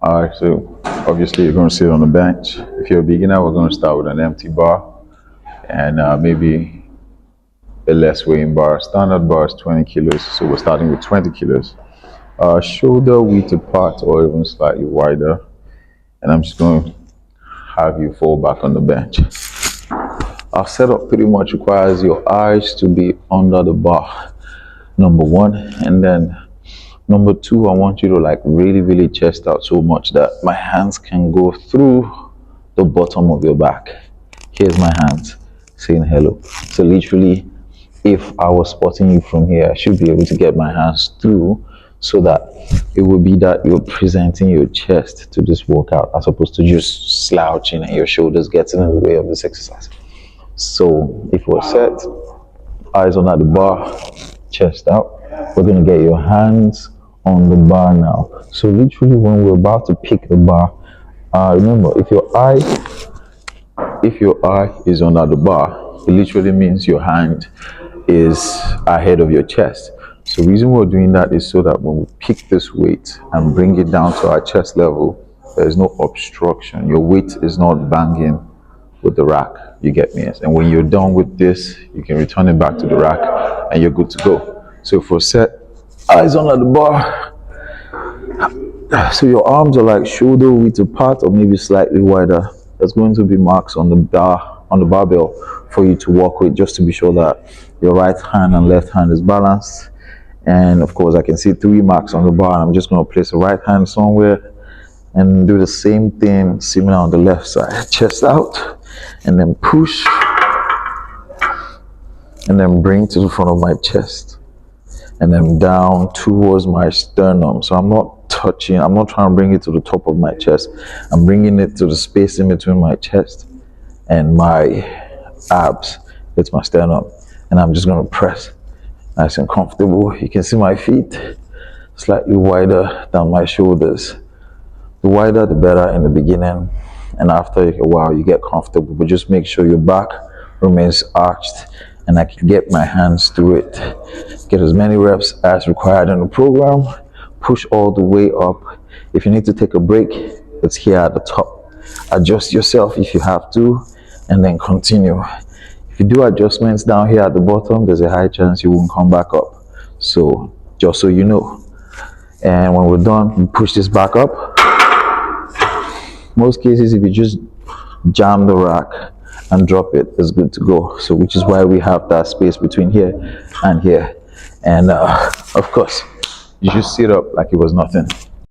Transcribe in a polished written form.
All right, so obviously you're going to sit on the bench. If you're a beginner, we're going to start with an empty bar and maybe a less weighing bar. Standard bar is 20 kilos, so we're starting with 20 kilos. Shoulder width apart or even slightly wider, and I'm just going to have you fall back on the bench. Our setup pretty much requires your eyes to be under the bar, number one, and then number two, I want you to like really chest out so much that my hands can go through the bottom of your back. Here's my hands saying hello. So literally, if I was spotting you from here, I should be able to get my hands through so that it will be that you're presenting your chest to this workout as opposed to just slouching and your shoulders getting in the way of this exercise. So if we're set, eyes under the bar, chest out, we're going to get your hands on the bar now. So literally when we're about to pick the bar, remember if your eye is under the bar, it literally means your hand is ahead of your chest. So the reason we're doing that is so that when we pick this weight and bring it down to our chest level, there's no obstruction. Your weight is not banging with the rack. You get me? And when you're done with this, you can return it back to the rack and you're good to go. So for set, eyes under the bar. So your arms are like shoulder width apart or maybe slightly wider. There's going to be marks on the barbell for you to work with, just to be sure that your right hand and left hand is balanced. And of course I can see 3 marks on the bar, and I'm just going to place the right hand somewhere and do the same thing similar on the left side. Chest out and then push and then bring to the front of my chest and then down towards my sternum. So I'm not trying to bring it to the top of my chest. I'm bringing it to the space in between my chest and my abs. It's my sternum, and I'm just going to press nice and comfortable. You can see my feet slightly wider than my shoulders. The wider the better in the beginning, and after a while you get comfortable, but just make sure your back remains arched and I can get my hands through it. Get as many reps as required in the program. Push all the way up. If you need to take a break, it's here at the top. Adjust yourself if you have to, and then continue. If you do adjustments down here at the bottom, there's a high chance you won't come back up. So just so you know. And when we're done, we push this back up. Most cases, if you just jam the rack and drop it, it's good to go. So which is why we have that space between here and here. And of course, you just sit up like it was nothing.